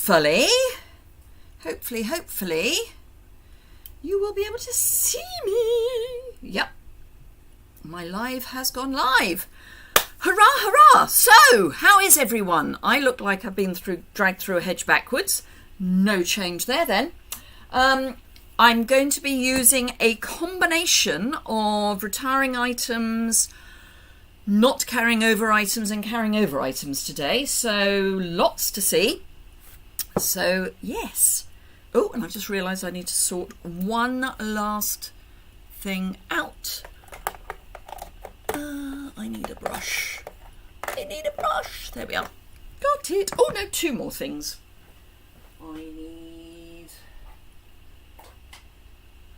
hopefully, you will be able to see me. Yep, my live has gone live. Hurrah, hurrah! So, how is everyone? I look like I've been dragged through a hedge backwards. No change there then. I'm going to be using a combination of retiring items, not carrying over items, and carrying over items today. So, lots to see. So, yes. Oh, and I've just realised I need to sort one last thing out. I need a brush. There we are. Got it. Oh, no, two more things. I need...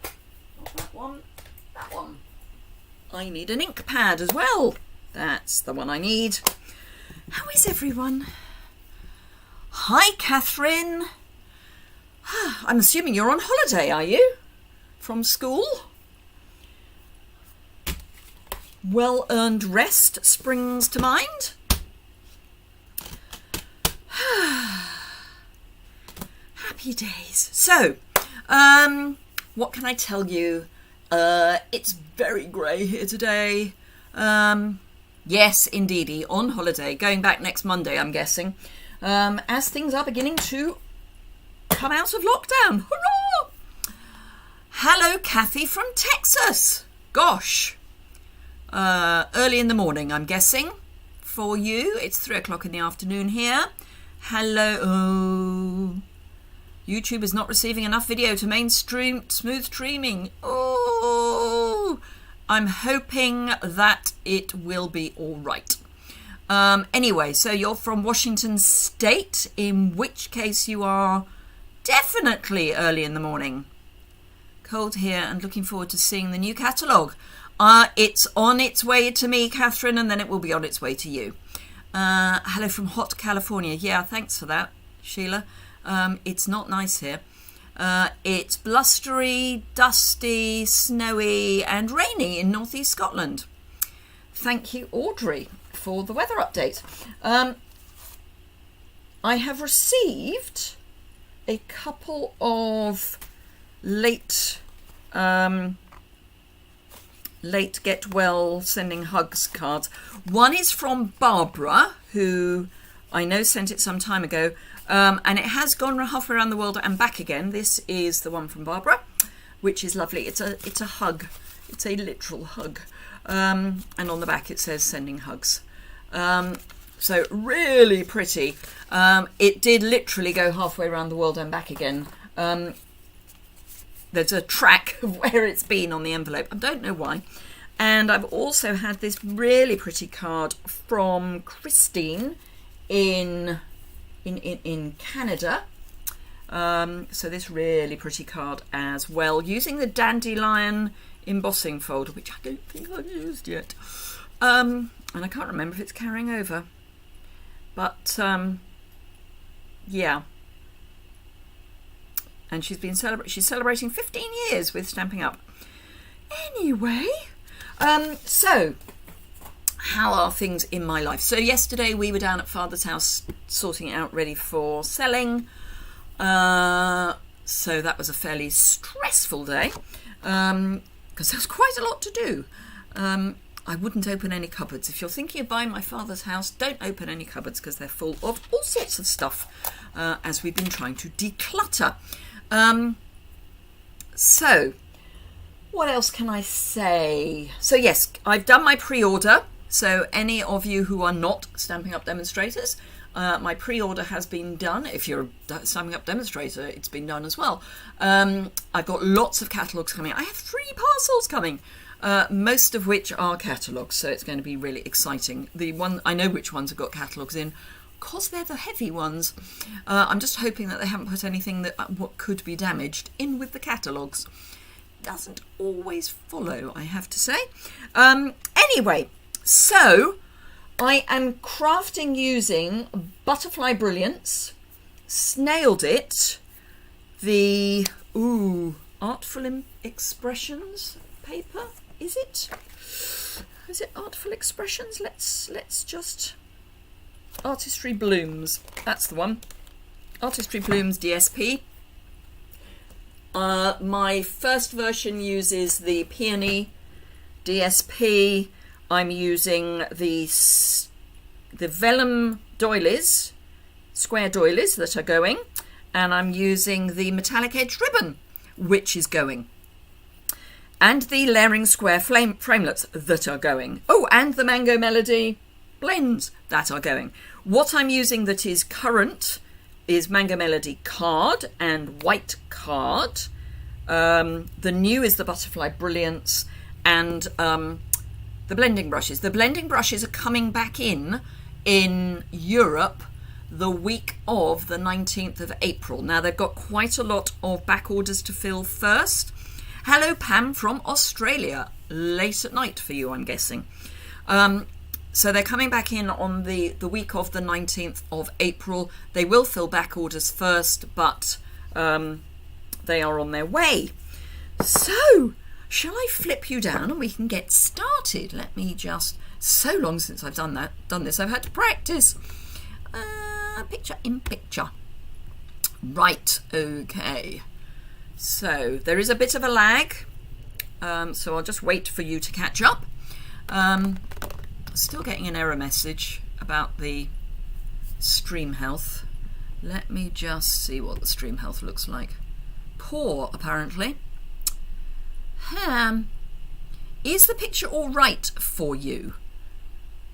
not that one. That one. I need an ink pad as well. That's the one I need. How is everyone? Hi, Catherine. I'm assuming you're on holiday, are you? From school? Well-earned rest springs to mind. Happy days. So, what can I tell you? It's very grey here today. Yes, indeedy, on holiday. Going back next Monday, I'm guessing. As things are beginning to come out of lockdown. Hurrah! Hello, Kathy from Texas. Gosh. Early in the morning, I'm guessing. For you, it's 3 o'clock in the afternoon here. Hello. Oh. YouTube is not receiving enough video to mainstream smooth streaming. Oh. I'm hoping that it will be all right. Anyway, so you're from Washington State, in which case you are definitely early in the morning. Cold here and looking forward to seeing the new catalogue. It's on its way to me, Catherine, and then it will be on its way to you. Hello from hot California. Yeah, thanks for that, Sheila. It's not nice here. It's blustery, dusty, snowy and rainy in northeast Scotland. Thank you, Audrey, for the weather update. I have received a couple of late get well sending hugs cards. One is from Barbara, who I know sent it some time ago, and it has gone halfway around the world and back again. This is the one from Barbara, which is lovely. It's a hug. It's a literal hug. And on the back it says sending hugs. So really pretty. It did literally go halfway around the world and back again. There's a track of where it's been on the envelope. I don't know why. And I've also had this really pretty card from Christine in Canada. So this really pretty card as well, using the Dandelion embossing folder, which I don't think I've used yet. And I can't remember if it's carrying over. But, yeah. And she's celebrating 15 years with Stamping Up. Anyway, so how are things in my life? So yesterday we were down at Father's house sorting it out ready for selling. So that was a fairly stressful day because there was quite a lot to do. I wouldn't open any cupboards. If you're thinking of buying my father's house, don't open any cupboards because they're full of all sorts of stuff as we've been trying to declutter. So what else can I say? So yes, I've done my pre-order. So any of you who are not Stamping Up demonstrators, my pre-order has been done. If you're a Stamping Up demonstrator, it's been done as well. I've got lots of catalogues coming. I have 3 parcels coming, most of which are catalogues. So it's going to be really exciting. The one I know which ones have got catalogues in, because they're the heavy ones. I'm just hoping that they haven't put anything that what could be damaged in with the catalogues. Doesn't always follow, I have to say. Anyway, so I am crafting using Butterfly Brilliance, Snailed It, the Artful Expressions paper. Is it Artful Expressions? Let's just Artistry Blooms. That's the one. Artistry Blooms DSP. My first version uses the Peony DSP. I'm using the vellum doilies, square doilies that are going, and I'm using the metallic edge ribbon, which is going, and the layering square framelets that are going. Oh, and the Mango Melody blends that are going. What I'm using that is current is Mango Melody card and white card. The new is the Butterfly Brilliance and the blending brushes. The blending brushes are coming back in Europe the week of the 19th of April. Now, they've got quite a lot of back orders to fill first. Hello, Pam from Australia. Late at night for you, I'm guessing. So they're coming back in on the week of the 19th of April. They will fill back orders first, but they are on their way. So, shall I flip you down and we can get started? Let me just... So long since I've done this. I've had to practice. Picture in picture. Right, okay. So, there is a bit of a lag. So I'll just wait for you to catch up. Still getting an error message about the stream health. Let me just see what the stream health looks like. Poor, apparently. Is the picture all right for you?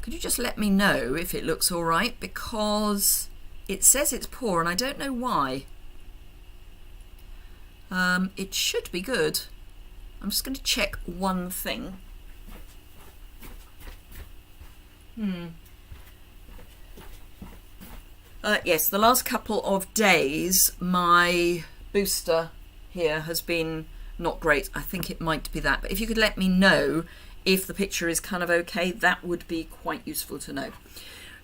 Could you just let me know if it looks all right? Because it says it's poor and I don't know why. It should be good. I'm just going to check one thing. Yes, the last couple of days my booster here has been not great. I think it might be that, but if you could let me know if the picture is kind of okay, that would be quite useful to know.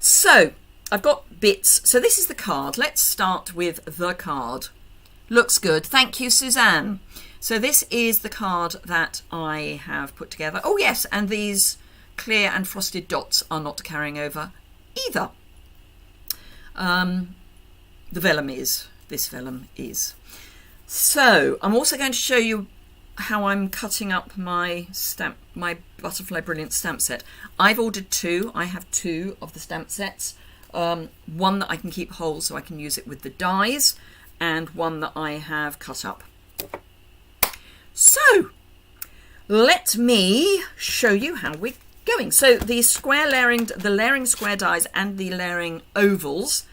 So I've got bits. So this is the card. Let's start with the card. Looks good. Thank you, Suzanne. So this is the card that I have put together. Oh yes, and these clear and frosted dots are not carrying over either. The vellum is. This vellum is. So I'm also going to show you how I'm cutting up my Butterfly Brilliant stamp set. I've ordered two. I have two of the stamp sets. One that I can keep whole so I can use it with the dies, and one that I have cut up. So let me show you how we're going. So the layering square dies and the layering ovals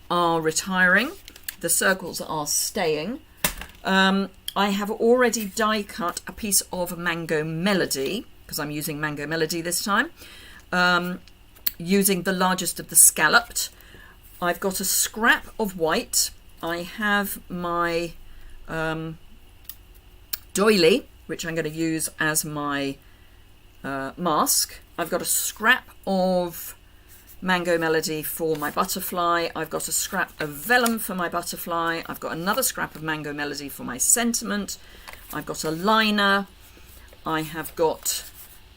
are retiring. The circles are staying. I have already die cut a piece of Mango Melody, because I'm using Mango Melody this time, using the largest of the scalloped. I've got a scrap of white. I have my doily, which I'm going to use as my mask. I've got a scrap of Mango Melody for my butterfly. I've got a scrap of vellum for my butterfly. I've got another scrap of Mango Melody for my sentiment. I've got a liner. I have got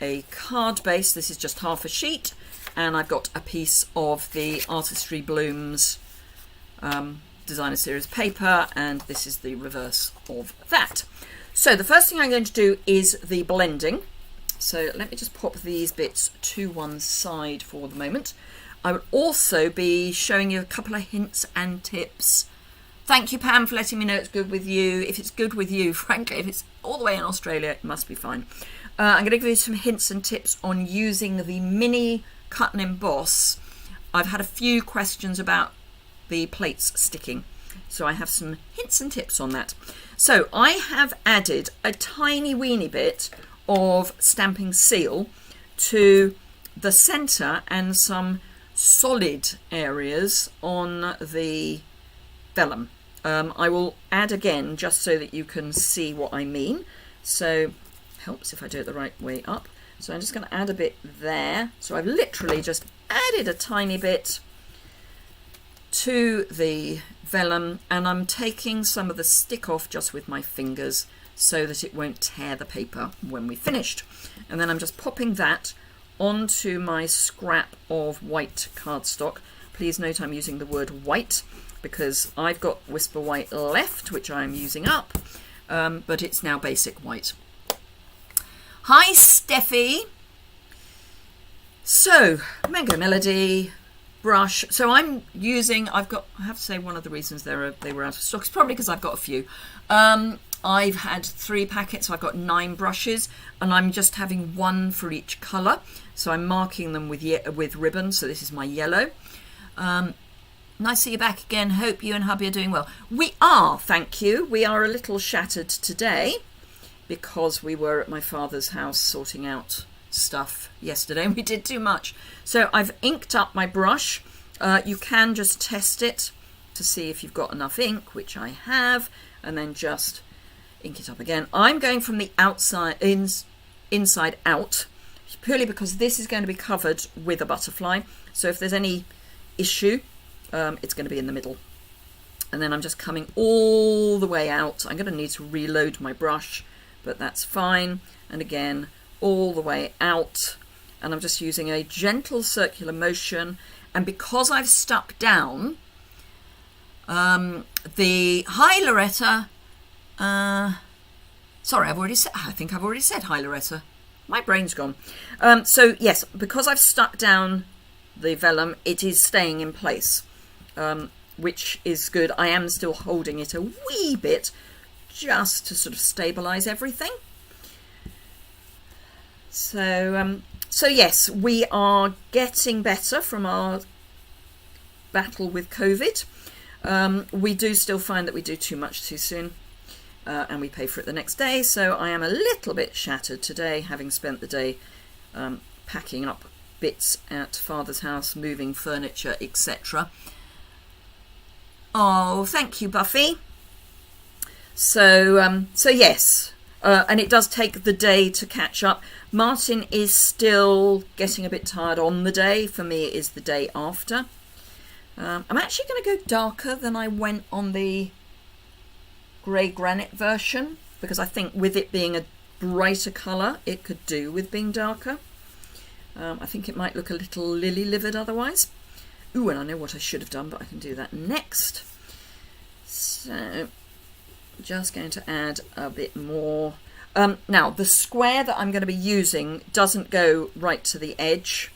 a card base. This is just half a sheet. And I've got a piece of the Artistry Blooms Designer Series paper. And this is the reverse of that. So the first thing I'm going to do is the blending. So let me just pop these bits to one side for the moment. I will also be showing you a couple of hints and tips. Thank you, Pam, for letting me know it's good with you. If it's good with you, frankly, if it's all the way in Australia, it must be fine. I'm going to give you some hints and tips on using the mini cut and emboss. I've had a few questions about the plates sticking, so I have some hints and tips on that. So I have added a tiny weeny bit of stamping seal to the centre and some solid areas on the vellum. I will add again just so that you can see what I mean. So helps if I do it the right way up. So I'm just going to add a bit there. So I've literally just added a tiny bit to the vellum, and I'm taking some of the stick off just with my fingers so that it won't tear the paper when we finished. And then I'm just popping that onto my scrap of white cardstock. Please note I'm using the word white. because I've got Whisper White left, which I'm using up, but it's now basic white. Hi, Steffi. So, Mango Melody brush. So I'm using, I have to say one of the reasons they were out of stock is probably because I've got a few. I've had 3 packets, so I've got 9 brushes, and I'm just having 1 for each colour. So I'm marking them with ribbon. So this is my yellow. Nice to see you back again. Hope you and hubby are doing well. We are, thank you. We are a little shattered today because we were at my father's house sorting out stuff yesterday and we did too much. So I've inked up my brush. You can just test it to see if you've got enough ink, which I have, and then just ink it up again. I'm going from the inside out, purely because this is going to be covered with a butterfly. So if there's any issue, it's going to be in the middle. And then I'm just coming all the way out. I'm going to need to reload my brush, but that's fine. And again, all the way out. And I'm just using a gentle circular motion. And because I've stuck down, hi Loretta. Sorry, I think I've already said hi Loretta. My brain's gone. So yes, because I've stuck down the vellum, it is staying in place, which is good. I am still holding it a wee bit just to sort of stabilize everything. So yes, we are getting better from our battle with COVID. We do still find that we do too much too soon, and we pay for it the next day. So I am a little bit shattered today, having spent the day packing up bits at Father's house, moving furniture, etc. Oh, thank you, Buffy. So yes, and it does take the day to catch up. Martin is still getting a bit tired on the day. For me, it is the day after. I'm actually going to go darker than I went on the grey granite version, because I think with it being a brighter colour, it could do with being darker. I think it might look a little lily livered otherwise. Ooh, and I know what I should have done, but I can do that next. So, just going to add a bit more. Now, the square that I'm going to be using doesn't go right to the edge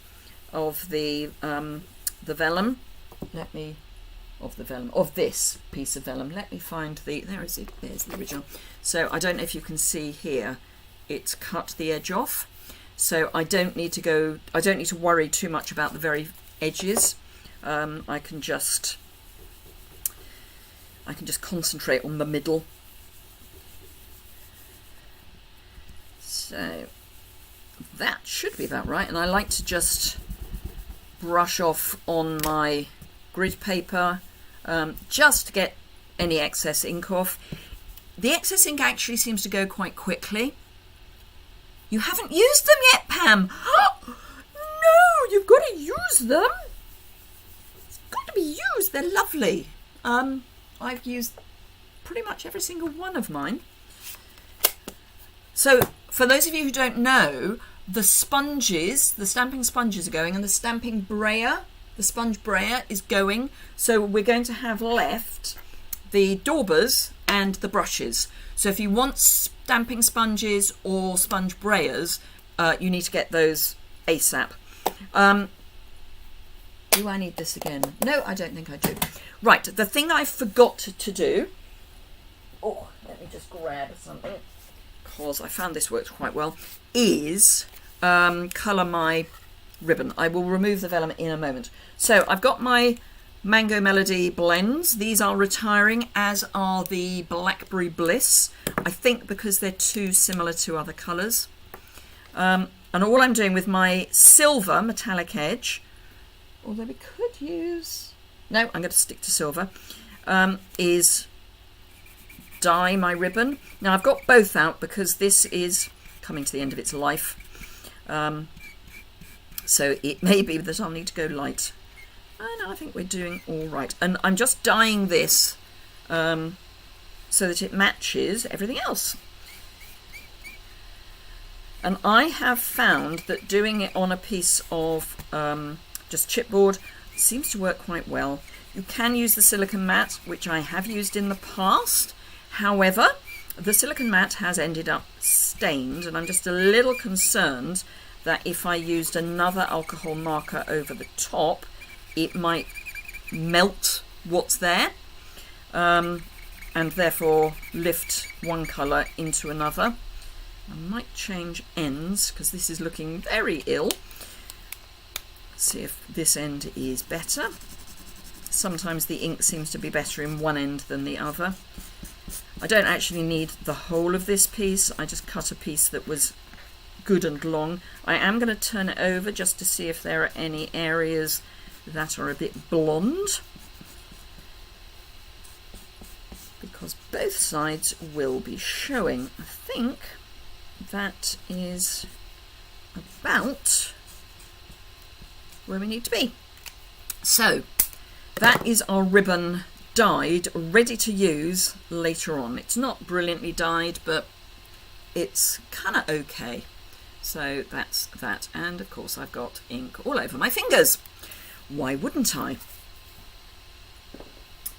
of the vellum. Of this piece of vellum. Let me find there's the original. So I don't know if you can see here, it's cut the edge off. So I don't need to worry too much about the very edges. I can just concentrate on the middle. So that should be about right. And I like to just brush off on my grid paper just to get any excess ink off. The excess ink actually seems to go quite quickly. You haven't used them yet, Pam. No, you've got to use them. It's got to be used. They're lovely. I've used pretty much every single one of mine. So for those of you who don't know, the sponges, the stamping sponges are going, and the stamping brayer, the sponge brayer is going. So we're going to have left the daubers and the brushes. So if you want stamping sponges or sponge brayers, you need to get those ASAP. Do I need this again? No, I don't think I do. Right, the thing I forgot to do, oh, let me just grab something, because I found this works quite well, is colour my ribbon. I will remove the vellum in a moment. So I've got my Mango Melody blends. These are retiring, as are the Blackberry Bliss. I think because they're too similar to other colours. And all I'm doing with my silver metallic edge, although we could use... No, I'm going to stick to silver, is dye my ribbon. Now I've got both out because this is coming to the end of its life. So it may be that I'll need to go light. No, I think we're doing all right. And I'm just dyeing this so that it matches everything else. And I have found that doing it on a piece of just chipboard seems to work quite well. You can use the silicone mat, which I have used in the past. However, the silicone mat has ended up stained, and I'm just a little concerned that if I used another alcohol marker over the top, it might melt what's there, and therefore lift one colour into another. I might change ends because this is looking very ill. Let's see if this end is better. Sometimes the ink seems to be better in one end than the other. I don't actually need the whole of this piece. I just cut a piece that was good and long. I am going to turn it over just to see if there are any areas that are a bit blonde, because both sides will be showing. I think that is about where we need to be. So that is our ribbon dyed, ready to use later on. It's not brilliantly dyed, but it's kind of okay. So that's that, and of course I've got ink all over my fingers. Why wouldn't I?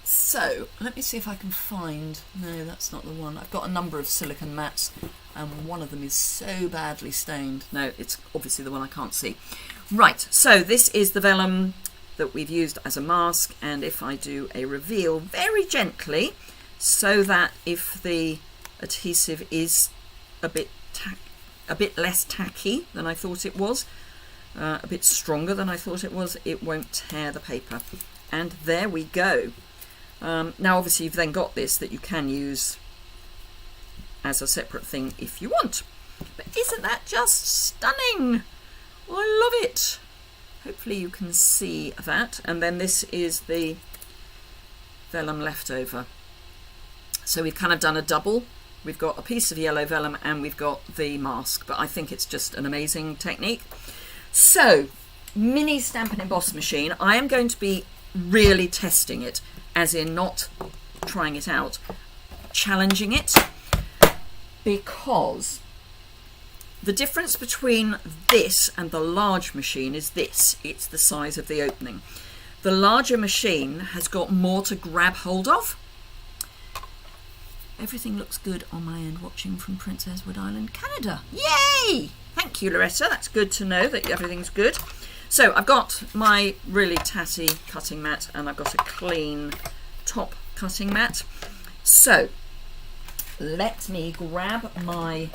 So let me see if I can find, no, that's not the one. I've got a number of silicone mats and one of them is so badly stained. No, it's obviously the one I can't see. Right, so this is the vellum that we've used as a mask, and if I do a reveal very gently, so that if the adhesive is a bit less tacky than I thought it was, a bit stronger than I thought it was, it won't tear the paper. And there we go. Now obviously you've then got this that you can use as a separate thing if you want. But isn't that just stunning? I love it. Hopefully you can see that. And then this is the vellum leftover. So we've kind of done a double. We've got a piece of yellow vellum and we've got the mask, but I think it's just an amazing technique. So, mini Stamp and Emboss machine. I am going to be really testing it, as in not trying it out, challenging it, because the difference between this and the large machine is this. It's the size of the opening. The larger machine has got more to grab hold of. Everything looks good on my end, watching from Prince Edward Island, Canada. Yay! Thank you, Loretta. That's good to know that everything's good. So I've got my really tatty cutting mat and I've got a clean top cutting mat. So let me grab my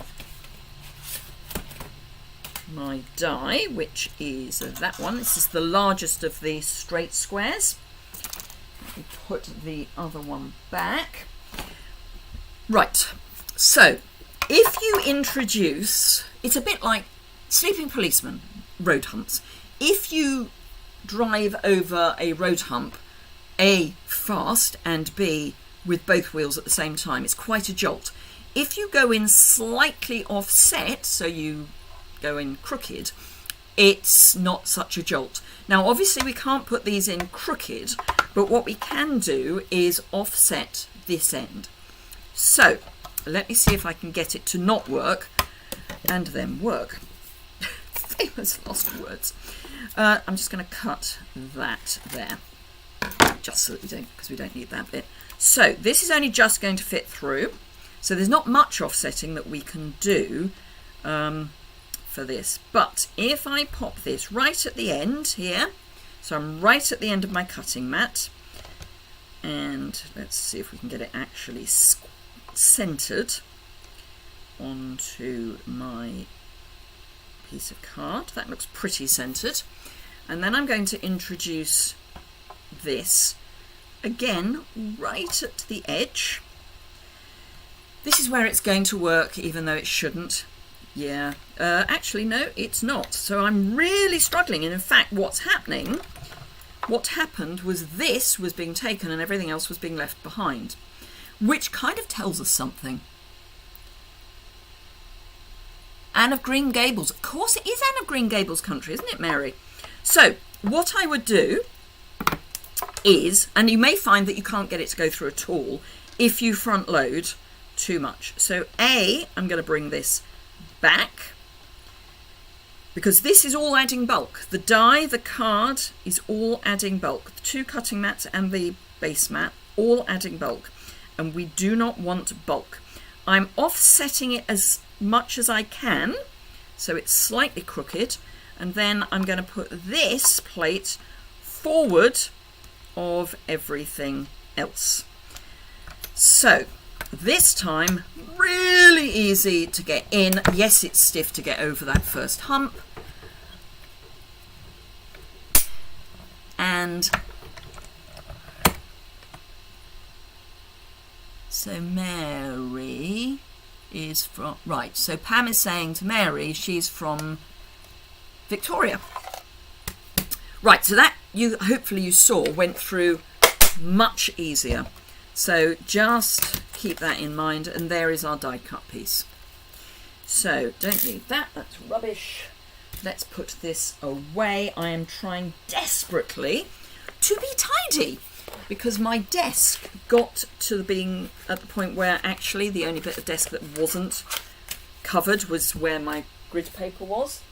die, which is that one. This is the largest of the straight squares. Let me put the other one back. Right, so if you introduce, it's a bit like Sleeping Policeman road humps. If you drive over a road hump, A, fast, and B, with both wheels at the same time, it's quite a jolt. If you go in slightly offset, so you go in crooked, it's not such a jolt. Now obviously we can't put these in crooked, but what we can do is offset this end. So let me see if I can get it to not work and then work. Famous lost words. I'm just going to cut that there, just so that we don't, because we don't need that bit. So this is only just going to fit through. So there's not much offsetting that we can do for this. But if I pop this right at the end here, so I'm right at the end of my cutting mat, and let's see if we can get it actually centered onto my piece of card. That looks pretty centered. And then I'm going to introduce this again right at the edge. This is where it's going to work, even though it shouldn't. Yeah, actually no, it's not. So I'm really struggling, and in fact what happened was this was being taken and everything else was being left behind, which kind of tells us something. Anne of Green Gables. Of course it is Anne of Green Gables country, isn't it, Mary? So what I would do is, and you may find that you can't get it to go through at all if you front load too much. So I'm going to bring this back because this is all adding bulk. The die, the card is all adding bulk. The 2 cutting mats and the base mat, all adding bulk. And we do not want bulk. I'm offsetting it as much as I can, so it's slightly crooked. And then I'm going to put this plate forward of everything else. So this time, really easy to get in. Yes, it's stiff to get over that first hump. And so Mary is from, right, so Pam is saying to Mary she's from Victoria. Right, so that hopefully you saw went through much easier. So just keep that in mind, and there is our die cut piece. So don't need that, that's rubbish. Let's put this away. I am trying desperately to be tidy because my desk got to being at the point where actually the only bit of desk that wasn't covered was where my grid paper was,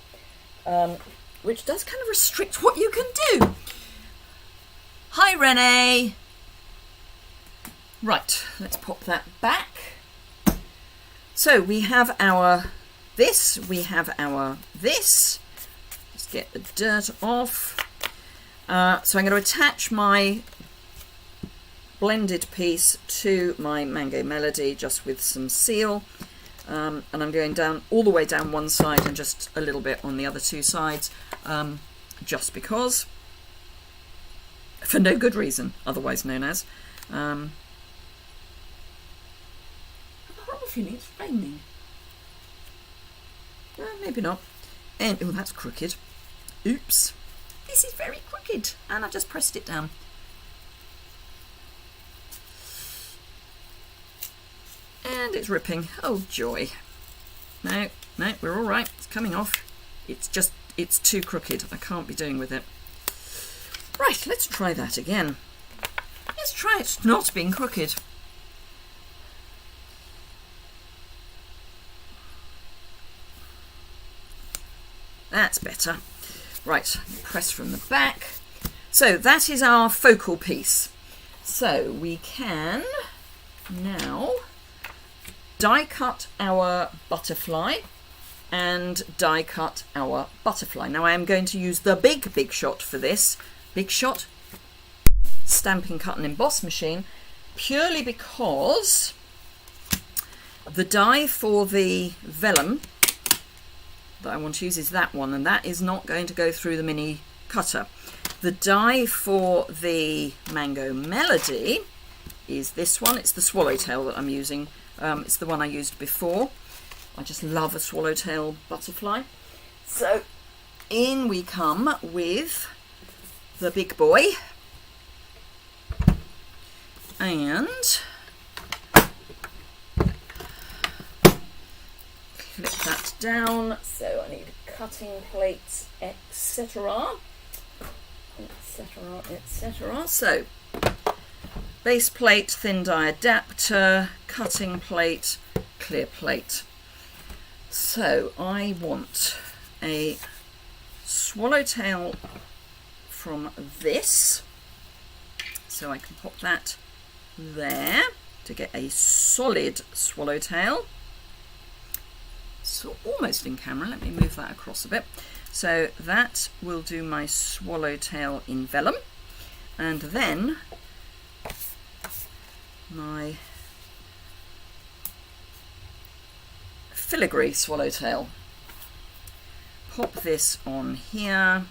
which does kind of restrict what you can do. Hi, Renee. Right, let's pop that back. So we have our this, we have our this. Let's get the dirt off. So I'm going to attach my blended piece to my Mango Melody just with some seal. And I'm going down all the way down one side and just a little bit on the other 2 sides, just because, for no good reason, otherwise known as. I've a horrible feeling it's raining. Maybe not. And oh, that's crooked. Oops. This is very crooked, and I've just pressed it down. And it's ripping. Oh joy. No, we're all right. It's coming off. It's too crooked. I can't be doing with it. Right, let's try that again. Let's try it not being crooked. That's better. Right, press from the back. So that is our focal piece. So we can now die cut our butterfly and die cut our butterfly. Now I am going to use the Big Shot for this. Big Shot Stampin' Cut and Emboss machine, purely because the die for the vellum that I want to use is that one, and that is not going to go through the mini cutter. The die for the Mango Melody is this one. It's the swallowtail that I'm using. It's the one I used before. I just love a swallowtail butterfly. So in we come with the big boy, and clip that down. So I need cutting plates, etc. So base plate, thin die adapter, cutting plate, clear plate. So I want a swallowtail from this, so I can pop that there to get a solid swallowtail. So almost in camera, let me move that across a bit. So that will do my swallowtail in vellum, and then my filigree swallowtail. Pop this on here,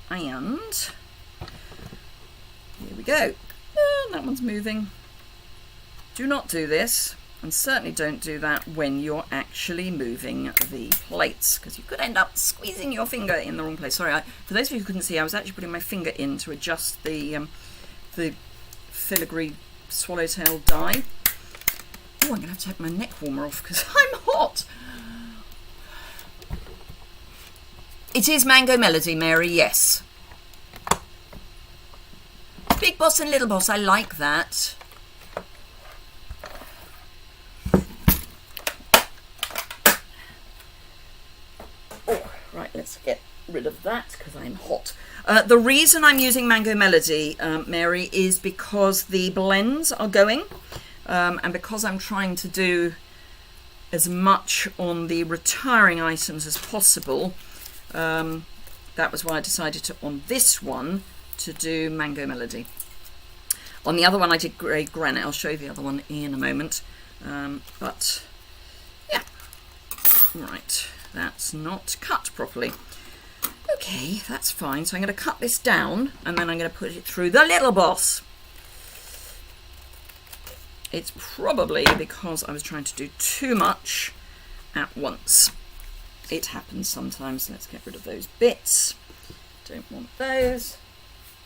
and here we go. That one's moving. Do not do this, and certainly don't do that when you're actually moving the plates, because you could end up squeezing your finger in the wrong place. Sorry, for those of you who couldn't see, I was actually putting my finger in to adjust the filigree swallowtail die. Oh, I'm going to have to take my neck warmer off because I'm hot. It is Mango Melody, Mary, yes. Big Boss and Little Boss, I like that. Right, let's get rid of that because I'm hot. The reason I'm using Mango Melody, Mary, is because the blends are going, and because I'm trying to do as much on the retiring items as possible. That was why I decided to, on this one, to do Mango Melody. On the other one I did Grey Granite. I'll show you the other one in a moment. But yeah, right, that's not cut properly. Okay, that's fine. So I'm going to cut this down and then I'm going to put it through the Little Boss. It's probably because I was trying to do too much at once. It happens sometimes. Let's get rid of those bits. Don't want those.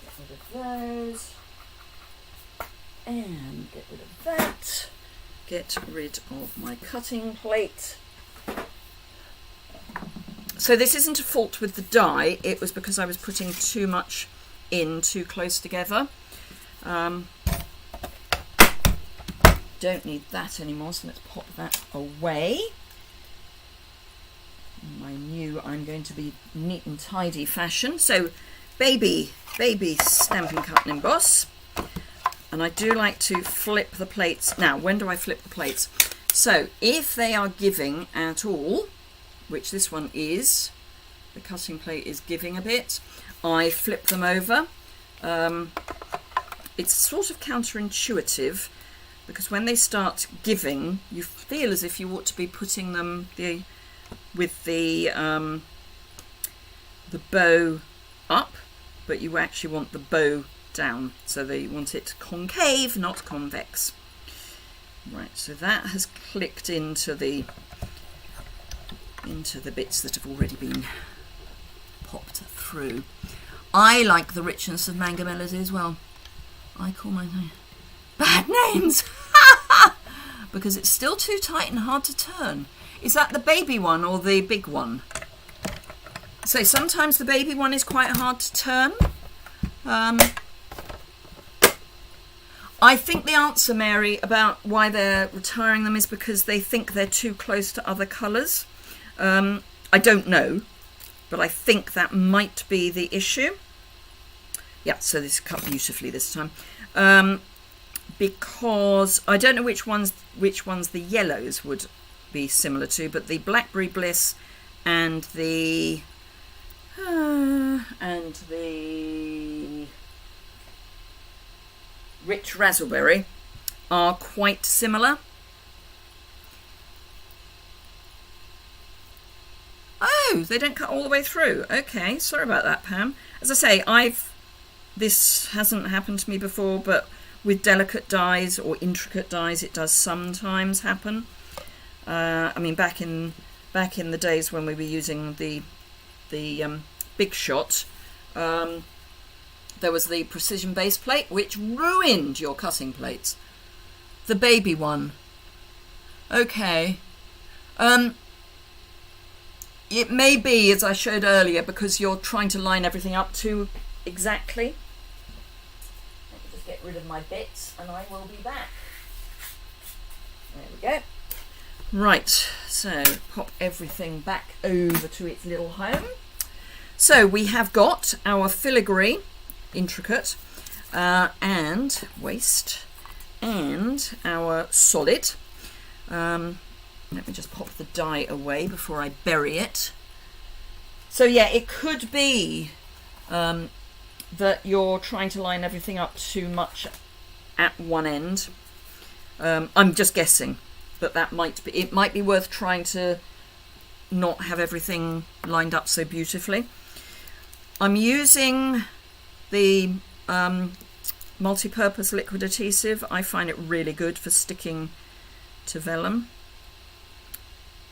Get rid of those. And get rid of that. Get rid of my cutting plate. So this isn't a fault with the die, it was because I was putting too much in too close together. Don't need that anymore, so let's pop that away. I knew I'm going to be neat and tidy fashion. So baby Stampin' Cut and Emboss. And I do like to flip the plates. Now, when do I flip the plates? So if they are giving at all, which this one is, the cutting plate is giving a bit, I flip them over. It's sort of counterintuitive because when they start giving, you feel as if you ought to be putting them with the bow up, but you actually want the bow down, so they want it concave, not convex. Right, so that has clicked into the bits that have already been popped through. I like the richness of Mango Melody as well. I call my bad names because it's still too tight and hard to turn. Is that the baby one or the big one? So sometimes the baby one is quite hard to turn. I think the answer, Mary, about why they're retiring them is because they think they're too close to other colours. I don't know, but I think that might be the issue. Yeah, so this is cut beautifully this time. Because I don't know which ones the yellows would be similar to, but the Blackberry Bliss and the Rich Razzleberry are quite similar. Oh, they don't cut all the way through. Okay, sorry about that, Pam. As I say, this hasn't happened to me before, but with delicate dies or intricate dies, it does sometimes happen. I mean, back in the days when we were using the Big Shot, there was the precision base plate, which ruined your cutting plates. The baby one. Okay. It may be, as I showed earlier, because you're trying to line everything up too exactly. Let me just get rid of my bits and I will be back. There we go. Right, so pop everything back over to its little home. So we have got our filigree, intricate, and waist, and our solid. Let me just pop the die away before I bury it. So yeah, it could be that you're trying to line everything up too much at one end. I'm just guessing, but that might be. It might be worth trying to not have everything lined up so beautifully. I'm using the multi-purpose liquid adhesive. I find it really good for sticking to vellum.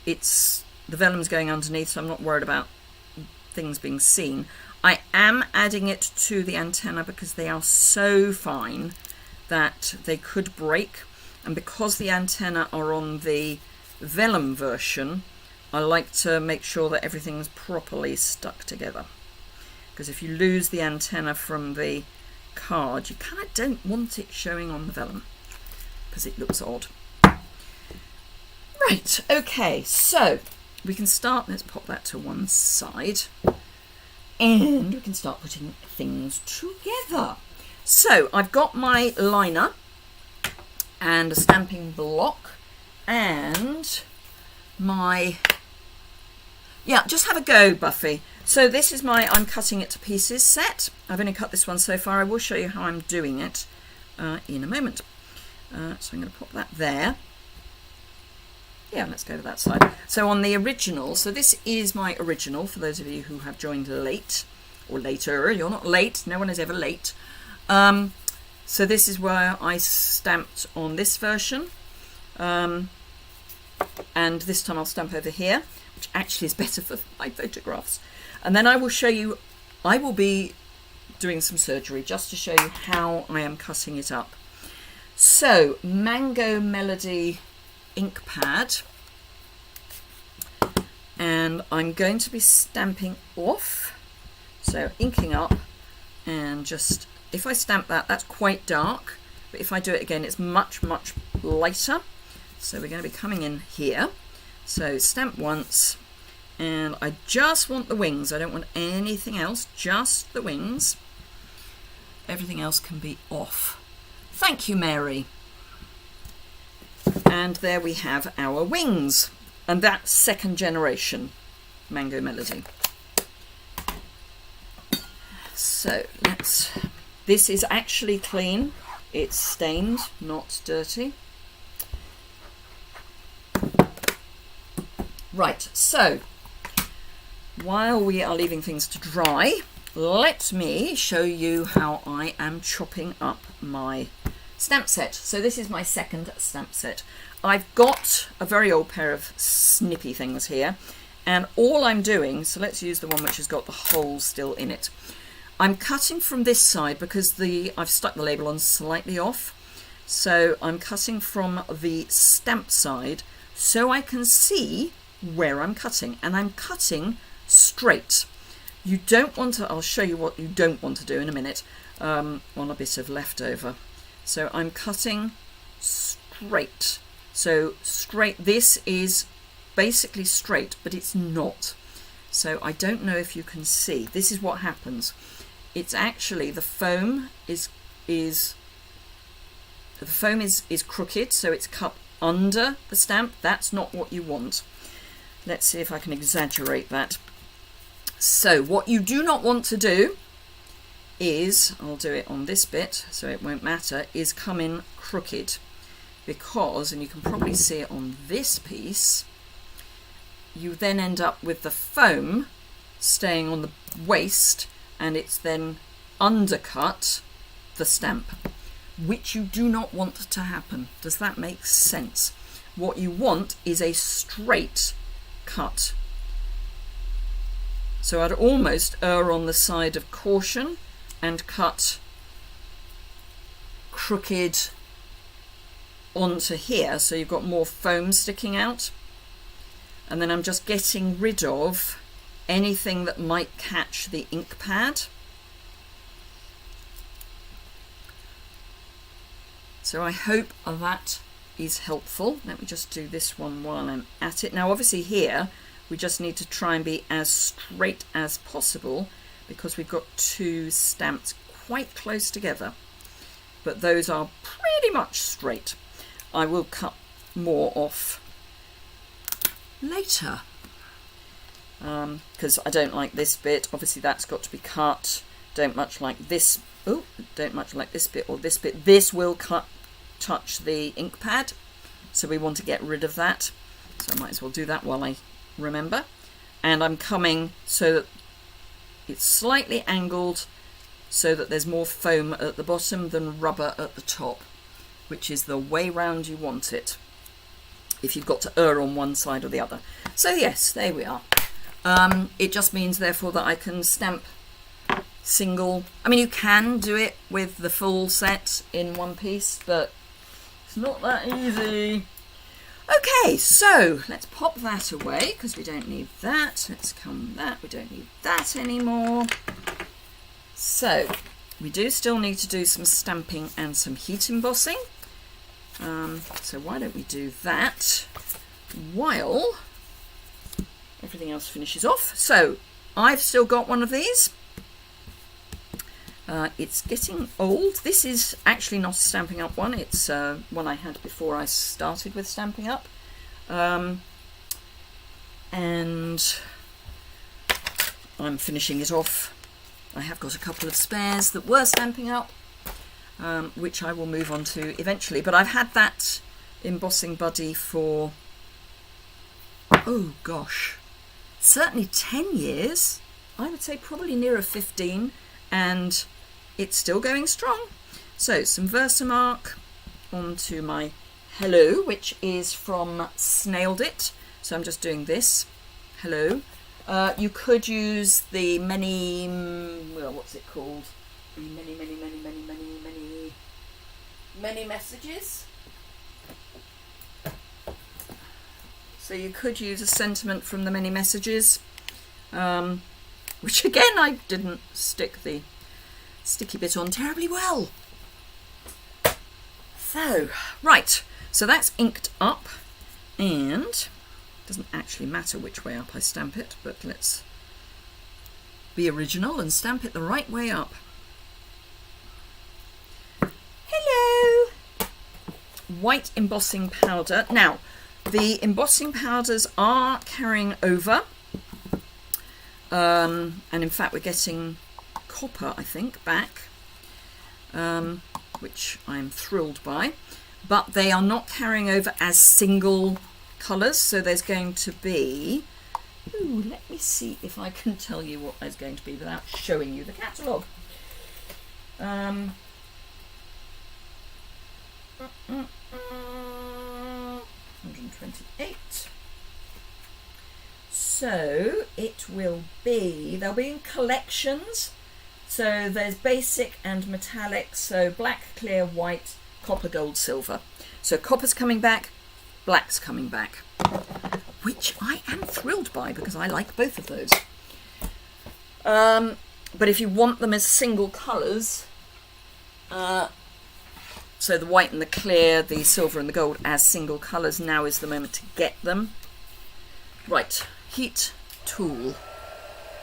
The vellum's going underneath, so I'm not worried about things being seen. I am adding it to the antenna because they are so fine that they could break, and because the antenna are on the vellum version, I like to make sure that everything's properly stuck together, because if you lose the antenna from the card, you kind of don't want it showing on the vellum because it looks odd. Right, okay, so we can start, let's pop that to one side, and we can start putting things together. So I've got my liner and a stamping block and my, yeah, just have a go, Buffy. So this is my I'm cutting it to pieces set. I've only cut this one so far. I will show you how I'm doing it in a moment. So I'm going to pop that there. Yeah, let's go to that side. So on the original, so this is my original for those of you who have joined late or later. You're not late. No one is ever late. So this is where I stamped on this version. And this time I'll stamp over here, which actually is better for my photographs. And then I will show you, I will be doing some surgery just to show you how I am cutting it up. So Mango Melody ink pad, and I'm going to be stamping off, so inking up, and just, if I stamp that, that's quite dark, but if I do it again it's much lighter. So we're going to be coming in here, so stamp once, and I just want the wings, I don't want anything else, just the wings. Everything else can be off. Thank you, Mary. And there we have our wings, and that's second generation Mango Melody. So this is actually clean, it's stained, not dirty. Right, so while we are leaving things to dry, let me show you how I am chopping up my stamp set. So this is my second stamp set. I've got a very old pair of snippy things here, and all I'm doing, so let's use the one which has got the holes still in it. I'm cutting from this side because I've stuck the label on slightly off, so I'm cutting from the stamp side so I can see where I'm cutting, and I'm cutting straight. You don't want to, I'll show you what you don't want to do in a minute, on a bit of leftover. So I'm cutting straight. So straight, this is basically straight, but it's not. So I don't know if you can see. This is what happens. It's actually, the foam is crooked, so it's cut under the stamp. That's not what you want. Let's see if I can exaggerate that. So what you do not want to do is, I'll do it on this bit so it won't matter, is come in crooked, because, and you can probably see it on this piece, you then end up with the foam staying on the waist, and it's then undercut the stamp, which you do not want to happen. Does that make sense? What you want is a straight cut. So I'd almost err on the side of caution and cut crooked onto here, so you've got more foam sticking out, and then I'm just getting rid of anything that might catch the ink pad. So I hope that is helpful. Let me just do this one while I'm at it. Now obviously here we just need to try and be as straight as possible because we've got two stamps quite close together, but those are pretty much straight. I will cut more off later because I don't like this bit. Obviously that's got to be cut. Don't much like this. Oh, don't much like this bit or this bit. This will touch the ink pad, so we want to get rid of that. So I might as well do that while I remember. And I'm coming so that it's slightly angled so that there's more foam at the bottom than rubber at the top, which is the way round you want it if you've got to err on one side or the other. So yes, there we are. It just means therefore that I can stamp single. I mean, you can do it with the full set in one piece, but it's not that easy. Okay, so let's pop that away because we don't need that. Let's come that, we don't need that anymore. So we do still need to do some stamping and some heat embossing. So why don't we do that while everything else finishes off. So I've still got one of these. It's getting old. This is actually not a Stampin' Up one. It's one I had before I started with Stampin' Up. And I'm finishing it off. I have got a couple of spares that were Stampin' Up, which I will move on to eventually. But I've had that embossing buddy for, oh gosh, certainly 10 years. I would say probably nearer 15, and it's still going strong. So some Versamark onto my hello, which is from Snailed It. So I'm just doing this hello. You could use the many, well, what's it called? Many messages. So you could use a sentiment from the many messages, which again I didn't stick the sticky bit on terribly well. So, right, so that's inked up, and it doesn't actually matter which way up I stamp it, but let's be original and stamp it the right way up. Hello! White embossing powder. Now, the embossing powders are carrying over, and in fact we're getting copper, I think, back, which I'm thrilled by, but they are not carrying over as single colours, so there's going to be, ooh, let me see if I can tell you what there's going to be without showing you the catalogue. 128. So it will be, they'll be in collections. So there's basic and metallic, so black, clear, white, copper, gold, silver. So copper's coming back, black's coming back, which I am thrilled by because I like both of those. But if you want them as single colours, so the white and the clear, the silver and the gold as single colours, now is the moment to get them. Right, heat tool.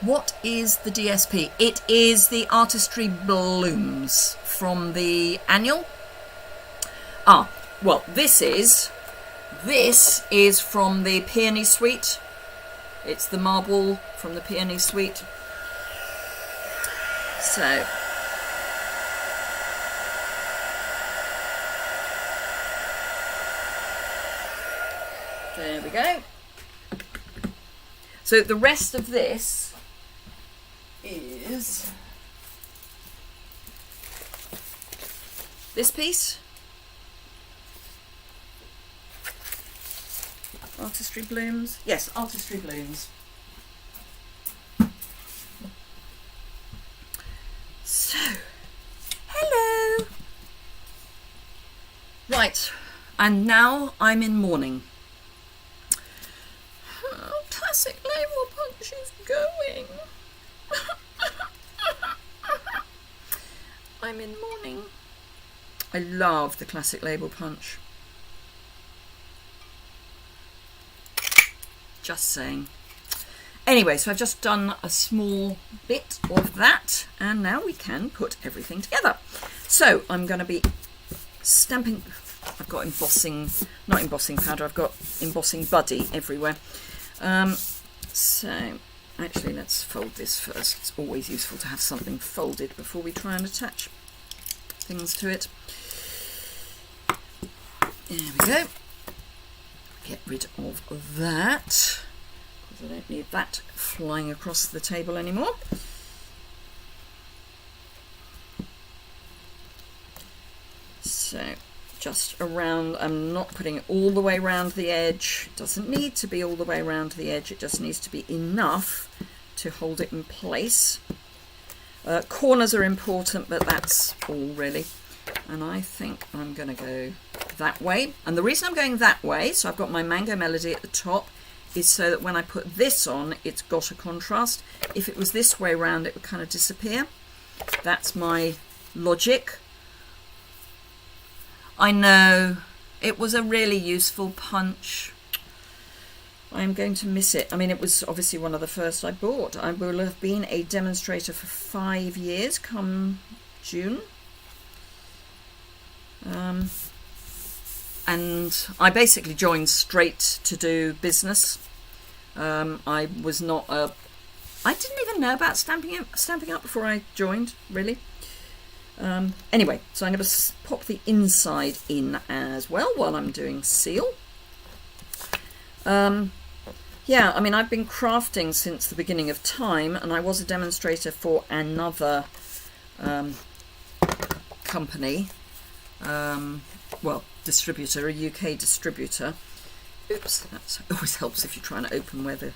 What is the DSP? It is the Artistry Blooms from the annual. Ah, well, this is from the Peony Suite. It's the marble from the Peony Suite. So there we go. So the rest of this is this piece, Artistry Blooms. Yes, Artistry Blooms. So, hello. Right, and now I'm in mourning. Oh, classic label punch is going. I'm in mourning. I love the classic label punch. Just saying. Anyway, so I've just done a small bit of that, and now we can put everything together. So I'm going to be stamping. I've got embossing, not embossing powder, I've got embossing buddy everywhere. So actually, let's fold this first. It's always useful to have something folded before we try and attach things to it. There we go. Get rid of that, because I don't need that flying across the table anymore. So just around, I'm not putting it all the way around the edge. It doesn't need to be all the way around the edge, it just needs to be enough to hold it in place. Corners are important, but that's all really. And I think I'm going to go that way. And the reason I'm going that way, so I've got my Mango Melody at the top, is so that when I put this on, it's got a contrast. If it was this way around, it would kind of disappear. That's my logic. I know, it was a really useful punch. I'm going to miss it. I mean, it was obviously one of the first I bought. I will have been a demonstrator for 5 years come June. And I basically joined straight to do business. I was not I didn't even know about stamping up before I joined, really. Anyway, so I'm going to pop the inside in as well while I'm doing seal. Yeah, I mean, I've been crafting since the beginning of time, and I was a demonstrator for another company, well, distributor, a UK distributor. Oops, that always helps if you're trying to open where the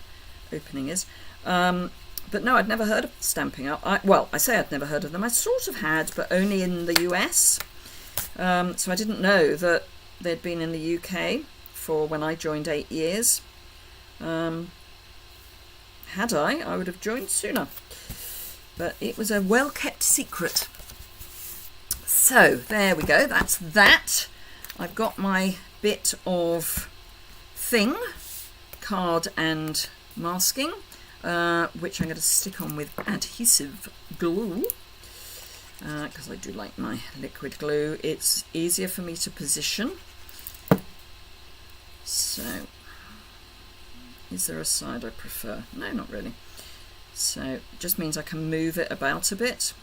opening is. But no, I'd never heard of Stamping Up. Well, I say I'd never heard of them. I sort of had, but only in the US. So I didn't know that they'd been in the UK for when I joined 8 years. Had I would have joined sooner. But it was a well-kept secret. So, there we go. That's that. I've got my bit of thing, card and masking, which I'm going to stick on with adhesive glue, because I do like my liquid glue. It's easier for me to position. So, is there a side I prefer? No, not really. So, it just means I can move it about a bit.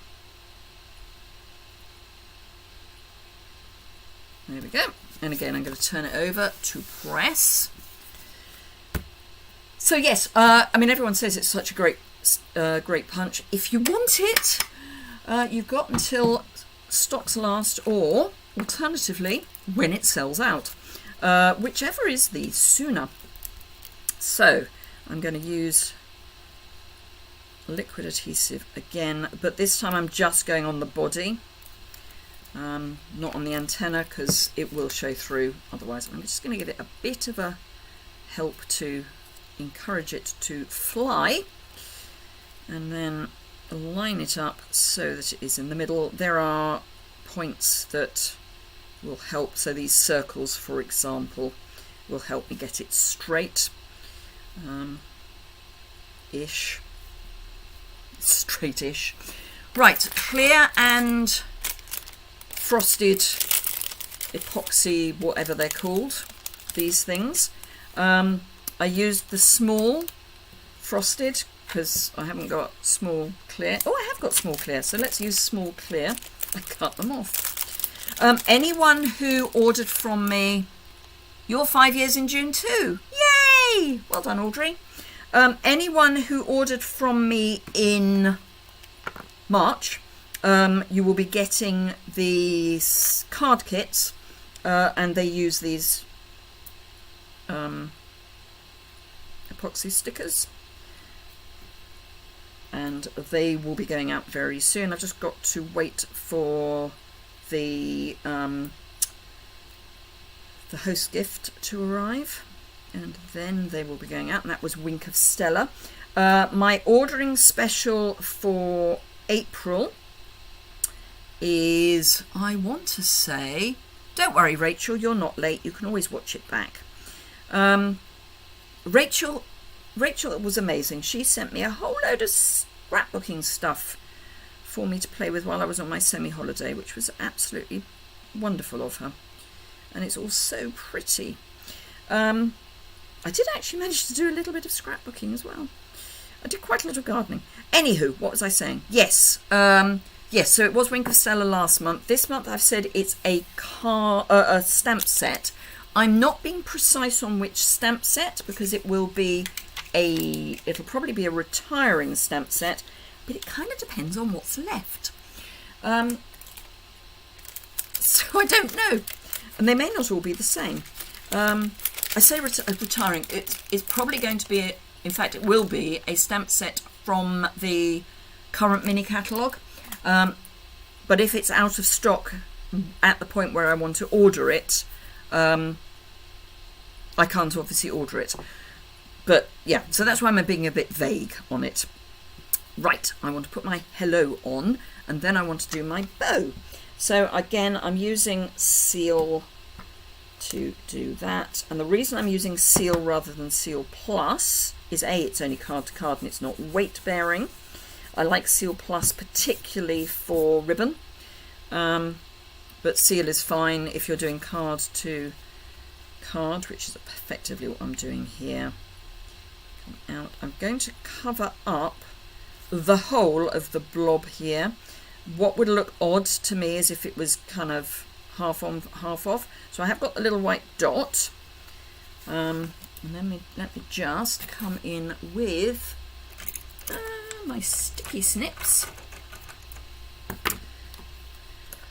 There we go. And again, I'm going to turn it over to press. So yes, I mean, everyone says it's such a great punch. If you want it, you've got until stocks last, or alternatively, when it sells out, whichever is the sooner. So I'm going to use liquid adhesive again, but this time I'm just going on the body. Not on the antenna, because it will show through otherwise. I'm just going to give it a bit of a help to encourage it to fly, and then line it up so that it is in the middle. There are points that will help, so these circles, for example, will help me get it straight, straight-ish. Right, clear and frosted epoxy, whatever they're called, these things. I used the small frosted because I haven't got small clear. Oh, I have got small clear, so let's use small clear. I cut them off. Anyone who ordered from me, you're 5 years in June too. Yay! Well done, Audrey. Anyone who ordered from me in March, you will be getting these card kits, and they use these epoxy stickers, and they will be going out very soon. I've just got to wait for the host gift to arrive, and then they will be going out, and that was Wink of Stella. My ordering special for April is, I want to say, don't worry Rachel, you're not late, you can always watch it back. Rachel was amazing. She sent me a whole load of scrapbooking stuff for me to play with while I was on my semi-holiday, which was absolutely wonderful of her, and it's all so pretty. I did actually manage to do a little bit of scrapbooking as well. I did quite a lot of gardening. Anywho, what was I saying? Yes, yes. So it was Wink of Stella last month. This month I've said it's a stamp set. I'm not being precise on which stamp set, because it'll probably be a retiring stamp set, but it kind of depends on what's left. So I don't know, and they may not all be the same. I say retiring. It's probably going to be, in fact, it will be a stamp set from the current mini catalogue. But if it's out of stock at the point where I want to order it, I can't obviously order it. But yeah, so that's why I'm being a bit vague on it. Right, I want to put my hello on, and then I want to do my bow. So again, I'm using seal to do that. And the reason I'm using Seal rather than Seal Plus is A, it's only card to card and it's not weight bearing. I like Seal Plus particularly for ribbon, but Seal is fine if you're doing card to card, which is effectively what I'm doing here. Come out. I'm going to cover up the whole of the blob here. What would look odd to me is if it was kind of half on, half off. So I have got a little white dot. And let me just come in with my sticky snips.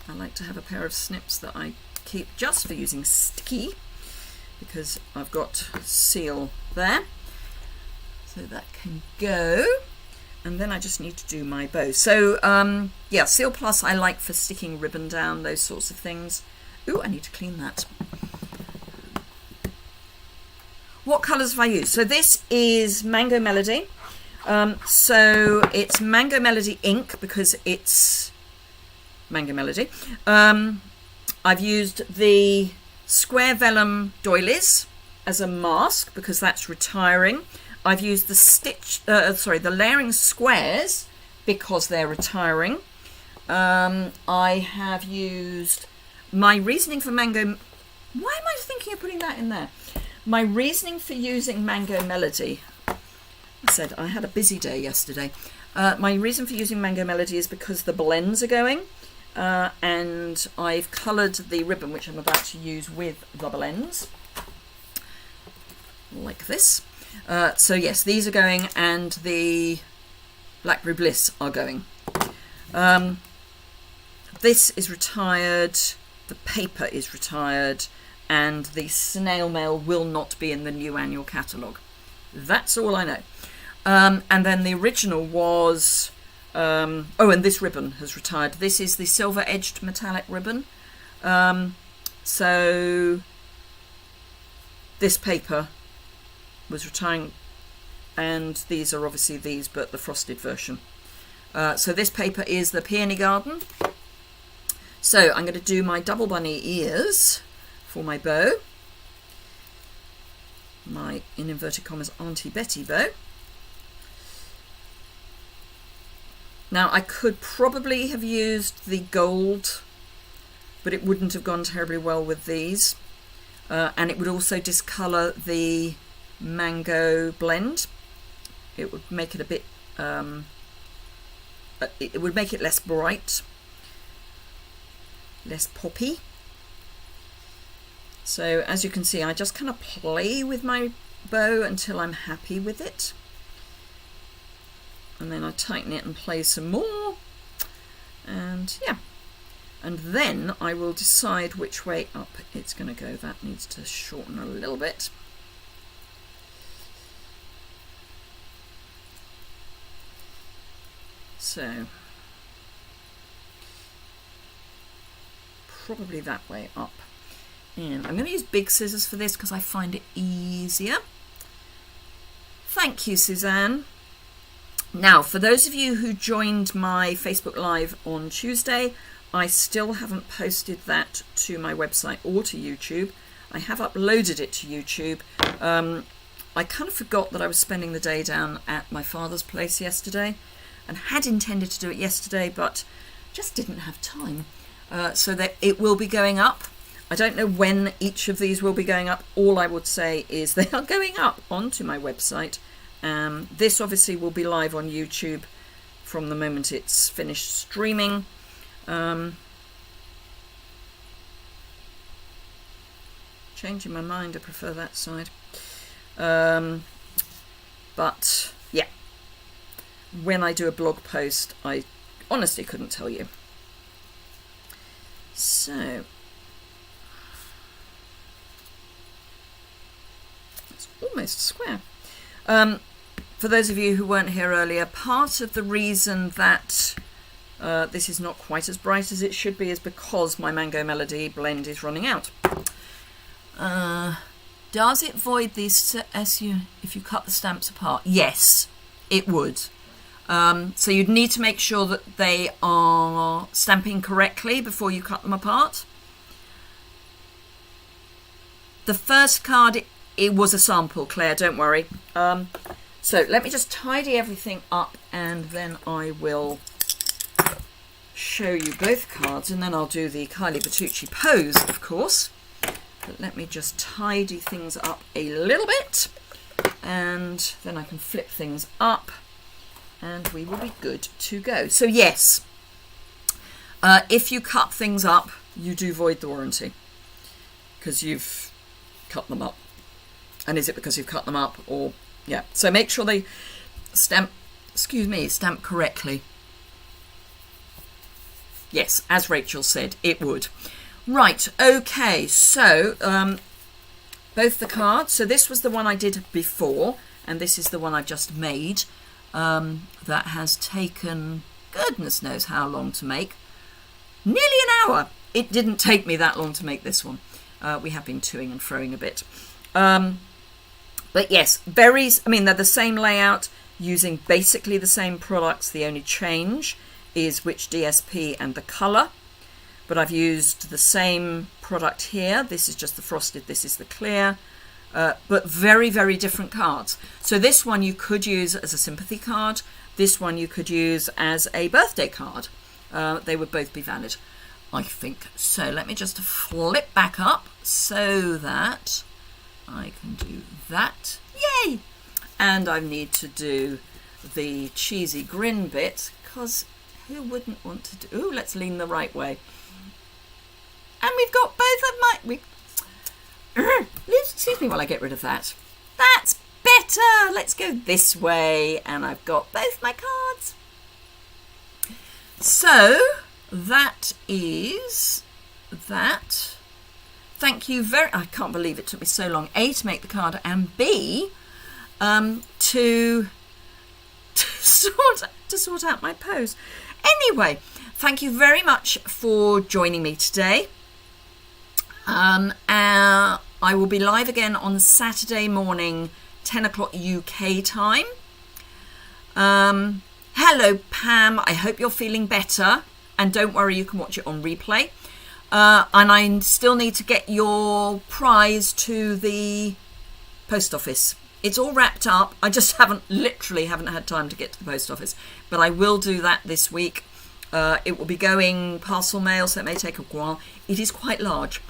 I like to have a pair of snips that I keep just for using sticky, because I've got Seal there. So that can go. And then I just need to do my bow. So, yeah, Seal Plus I like for sticking ribbon down, those sorts of things. Ooh, I need to clean that. What colours have I used? So this is Mango Melody. So it's Mango Melody ink because it's Mango Melody. I've used the Square Vellum doilies as a mask because that's retiring. I've used the the layering squares because they're retiring. I have used my reasoning for Mango. Why am I thinking of putting that in there? My reasoning for using Mango Melody. I said I had a busy day yesterday. My reason for using Mango Melody is because the blends are going, and I've coloured the ribbon, which I'm about to use with the blends, like this. So yes, these are going and the Blackberry Bliss are going. This is retired, the paper is retired, and the snail mail will not be in the new annual catalogue. That's all I know. And then the original was, oh, and this ribbon has retired. This is the silver edged metallic ribbon. So this paper was retiring, and these are obviously these, but the frosted version. So this paper is the Peony Garden. So I'm going to do my double bunny ears for my bow, my, in inverted commas, Auntie Betty bow. Now I could probably have used the gold, but it wouldn't have gone terribly well with these, and it would also discolour the mango blend. It would make it a bit it would make it less bright, less poppy. So as you can see, I just kind of play with my bow until I'm happy with it, and then I tighten it and play some more, and yeah, and then I will decide which way up it's going to go. That needs to shorten a little bit. So probably that way up. And I'm going to use big scissors for this because I find it easier. Thank you, Suzanne. Now, for those of you who joined my Facebook Live on Tuesday, I still haven't posted that to my website or to YouTube. I have uploaded it to YouTube. I kind of forgot that I was spending the day down at my father's place yesterday, and had intended to do it yesterday, but just didn't have time. So that it will be going up. I don't know when each of these will be going up. All I would say is they are going up onto my website. This obviously will be live on YouTube from the moment it's finished streaming. Changing my mind, I prefer that side. But yeah, when I do a blog post, I honestly couldn't tell you. So it's almost square. For those of you who weren't here earlier, part of the reason that this is not quite as bright as it should be is because my Mango Melody blend is running out. Does it void these if you cut the stamps apart? Yes, it would. So you'd need to make sure that they are stamping correctly before you cut them apart. The first card, it was a sample, Claire, don't worry. So let me just tidy everything up and then I will show you both cards, and then I'll do the Kylie Bertucci pose, of course. But let me just tidy things up a little bit, and then I can flip things up and we will be good to go. So yes, if you cut things up, you do void the warranty because you've cut them up. And is it because you've cut them up, or yeah? So make sure they stamp correctly. Yes, as Rachel said, it would. Right, okay, so both the cards. So this was the one I did before, and this is the one I just made. That has taken goodness knows how long to make. Nearly an hour. It didn't take me that long to make this one. We have been toing and froing a bit. But yes, berries, I mean, they're the same layout, using basically the same products. The only change is which DSP and the colour. But I've used the same product here. This is just the frosted, this is the clear. But very, very different cards. So this one you could use as a sympathy card. This one you could use as a birthday card. They would both be valid, I think. So let me just flip back up so that I can do that. Yay! And I need to do the cheesy grin bit, because who wouldn't want to do... Ooh, let's lean the right way. And we've got both of my... Excuse me while I get rid of that. That's better! Let's go this way. And I've got both my cards. So, that is that. Thank you very... I can't believe it took me so long. A, to make the card, and B, to sort out my pose. Anyway, thank you very much for joining me today. I will be live again on Saturday morning, 10 o'clock UK time. Hello, Pam. I hope you're feeling better. And don't worry, you can watch it on replay. And I still need to get your prize to the post office. It's all wrapped up. I just literally haven't had time to get to the post office. But I will do that this week. It will be going parcel mail, so it may take a while. It is quite large.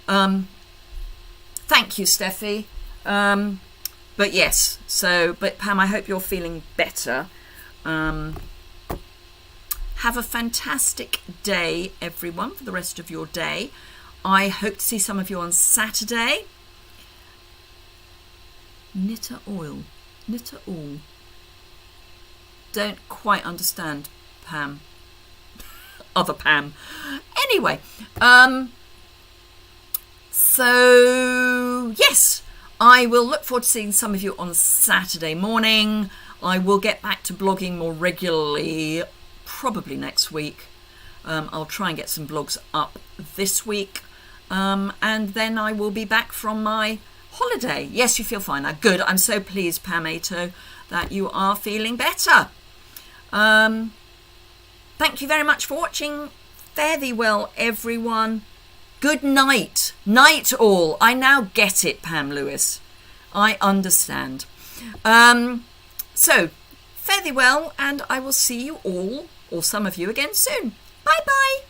Thank you, Steffi. But yes, but Pam, I hope you're feeling better. Have a fantastic day, everyone, for the rest of your day. I hope to see some of you on Saturday. Knitter oil. Knitter all. Don't quite understand, Pam. Other Pam. Anyway, so yes, I will look forward to seeing some of you on Saturday morning. I will get back to blogging more regularly probably next week. I'll try and get some blogs up this week, and then I will be back from my holiday. Yes, you feel fine now. Good. I'm so pleased, Pam Ato, that you are feeling better. Thank you very much for watching. Fare thee well, everyone. Good night. Night all. I now get it, Pam Lewis. I understand. So, fare thee well, and I will see you all, or some of you, again soon. Bye-bye.